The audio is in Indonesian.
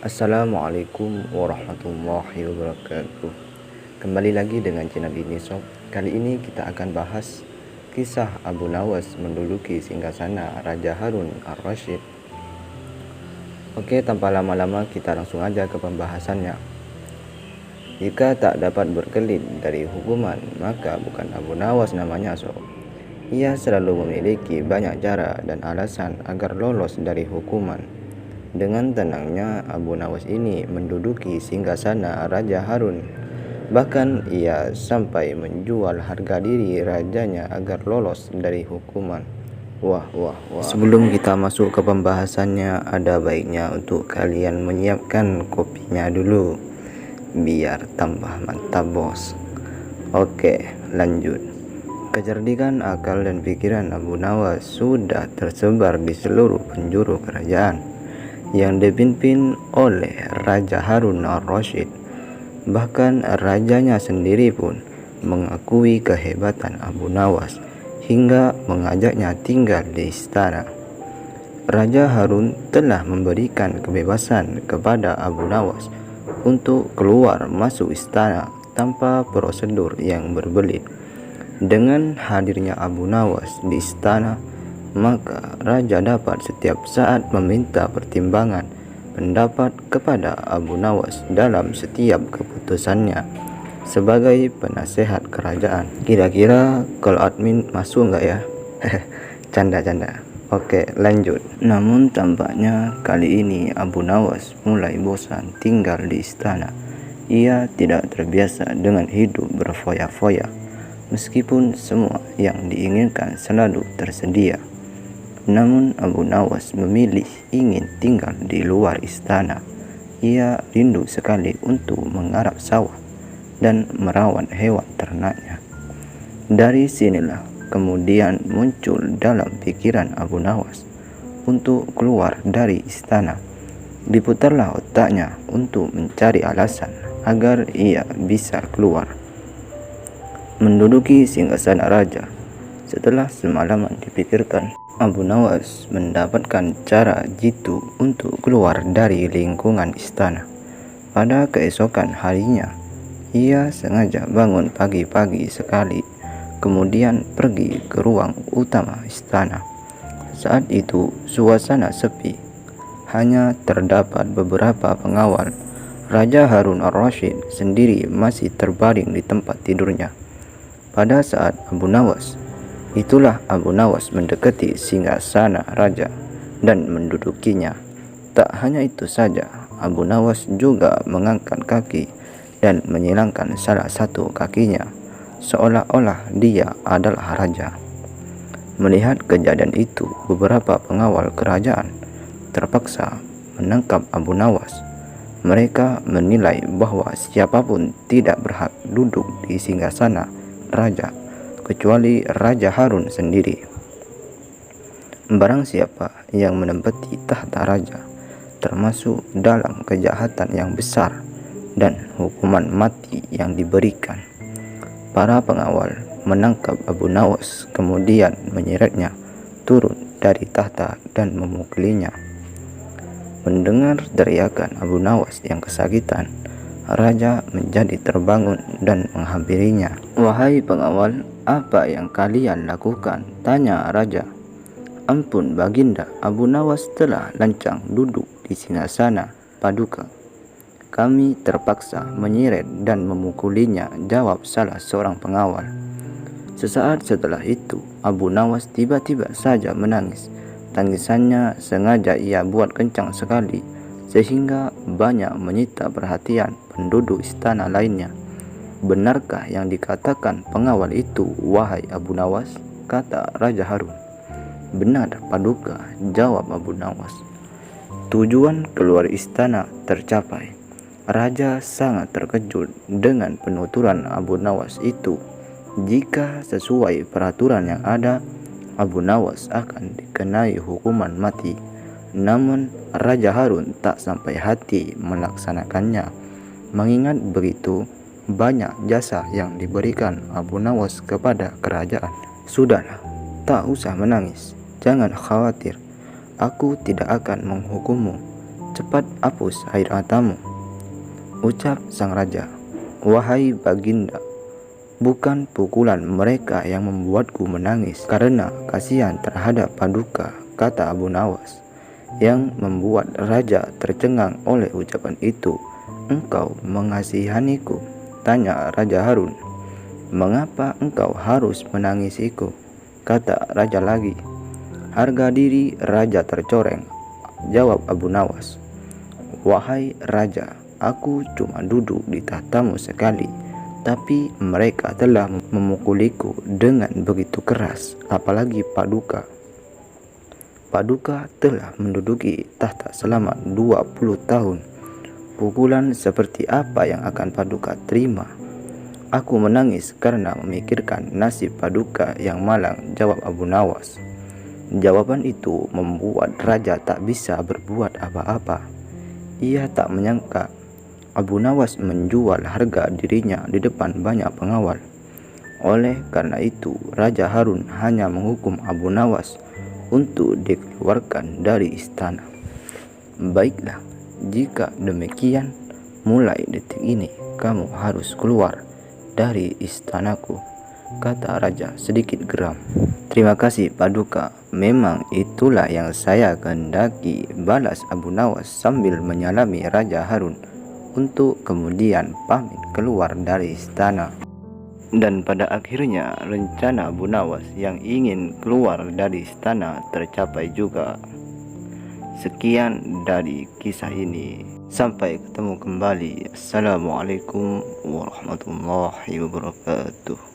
Assalamualaikum warahmatullahi wabarakatuh. Kembali lagi dengan channel ini sob. Kali ini kita akan bahas kisah Abu Nawas menduduki singgasana Raja Harun ar-Rasyid. Oke, tanpa lama-lama kita langsung aja ke pembahasannya. Jika tak dapat berkelit dari hukuman, maka bukan Abu Nawas namanya sob. Ia selalu memiliki banyak cara dan alasan agar lolos dari hukuman. Dengan tenangnya Abu Nawas ini menduduki singgasana Raja Harun. Bahkan ia sampai menjual harga diri rajanya agar lolos dari hukuman. Wah. Sebelum kita masuk ke pembahasannya, ada baiknya untuk kalian menyiapkan kopinya dulu biar tambah mantap bos. Oke, lanjut. Kecerdikan akal dan pikiran Abu Nawas sudah tersebar di seluruh penjuru kerajaan yang dipimpin oleh Raja Harun ar-Rasyid. Bahkan rajanya sendiri pun mengakui kehebatan Abu Nawas hingga mengajaknya tinggal di istana. Raja Harun telah memberikan kebebasan kepada Abu Nawas untuk keluar masuk istana tanpa prosedur yang berbelit. Dengan hadirnya Abu Nawas di istana, maka raja dapat setiap saat meminta pertimbangan pendapat kepada Abu Nawas dalam setiap keputusannya sebagai penasehat kerajaan. Kira-kira kalau admin masuk nggak ya? Canda. Oke, lanjut. Namun tampaknya kali ini Abu Nawas mulai bosan tinggal di istana. Ia tidak terbiasa dengan hidup berfoya-foya, meskipun semua yang diinginkan selalu tersedia. Namun Abu Nawas memilih ingin tinggal di luar istana. Ia rindu sekali untuk menggarap sawah dan merawat hewan ternaknya. Dari sinilah kemudian muncul dalam pikiran Abu Nawas untuk keluar dari istana. Diputarlah otaknya untuk mencari alasan agar ia bisa keluar menduduki singgasana raja. Setelah semalaman dipikirkan, Abu Nawas mendapatkan cara jitu untuk keluar dari lingkungan istana. Pada keesokan harinya, ia sengaja bangun pagi-pagi sekali, kemudian pergi ke ruang utama istana. Saat itu suasana sepi, hanya terdapat beberapa pengawal. Raja Harun ar-Rasyid sendiri masih terbaring di tempat tidurnya. Pada saat Itulah Abu Nawas mendekati singgasana raja dan mendudukinya. Tak hanya itu saja, Abu Nawas juga mengangkat kaki dan menyilangkan salah satu kakinya, seolah-olah dia adalah raja. Melihat kejadian itu, beberapa pengawal kerajaan terpaksa menangkap Abu Nawas. Mereka menilai bahwa siapapun tidak berhak duduk di singgasana raja kecuali Raja Harun sendiri. Barang siapa yang menempati tahta raja termasuk dalam kejahatan yang besar dan hukuman mati yang diberikan. Para pengawal menangkap Abu Nawas kemudian menyeretnya turun dari tahta dan memukulinya. Mendengar teriakan Abu Nawas yang kesakitan, raja menjadi terbangun dan menghampirinya. "Wahai pengawal, apa yang kalian lakukan?" tanya raja. "Ampun baginda, Abu Nawas telah lancang duduk di singgasana paduka. Kami terpaksa menyeret dan memukulinya," jawab salah seorang pengawal. Sesaat setelah itu, Abu Nawas tiba-tiba saja menangis. Tangisannya sengaja ia buat kencang sekali sehingga banyak menyita perhatian penduduk istana lainnya. "Benarkah yang dikatakan pengawal itu, wahai Abu Nawas?" kata Raja Harun. "Benar paduka," jawab Abu Nawas. Tujuan keluar istana tercapai. Raja sangat terkejut dengan penuturan Abu Nawas itu. Jika sesuai peraturan yang ada, Abu Nawas akan dikenai hukuman mati. Namun Raja Harun tak sampai hati melaksanakannya. Mengingat begitu banyak jasa yang diberikan Abu Nawas kepada kerajaan. "Sudahlah, tak usah menangis. Jangan khawatir, aku tidak akan menghukummu," cepat hapus air matamu. Ucap sang raja, wahai baginda, bukan pukulan mereka yang membuatku menangis karena kasihan terhadap Paduka, kata Abu Nawas. Yang membuat raja tercengang oleh ucapan itu, engkau mengasihaniku, tanya Raja Harun. Mengapa engkau harus menangisiku? Kata raja lagi. Harga diri raja tercoreng, jawab Abu Nawas. Wahai raja, aku cuma duduk di tahtamu sekali, tapi mereka telah memukuliku dengan begitu keras, apalagi Paduka. Paduka telah menduduki tahta selama 20 tahun. Pukulan seperti apa yang akan Paduka terima? Aku menangis karena memikirkan nasib Paduka yang malang, jawab Abu Nawas. Jawaban itu membuat raja tak bisa berbuat apa-apa. Ia tak menyangka Abu Nawas menjual harga dirinya di depan banyak pengawal. Oleh karena itu, Raja Harun hanya menghukum Abu Nawas untuk dikeluarkan dari istana. Baiklah, jika demikian, mulai detik ini kamu harus keluar dari istanaku, kata raja sedikit geram. Terima kasih Paduka, memang itulah yang saya kehendaki, balas Abu Nawas sambil menyalami Raja Harun untuk kemudian pamit keluar dari istana. Dan pada akhirnya rencana Abu Nawas yang ingin keluar dari istana tercapai juga. Sekian dari kisah ini. Sampai ketemu kembali. Assalamualaikum warahmatullahi wabarakatuh.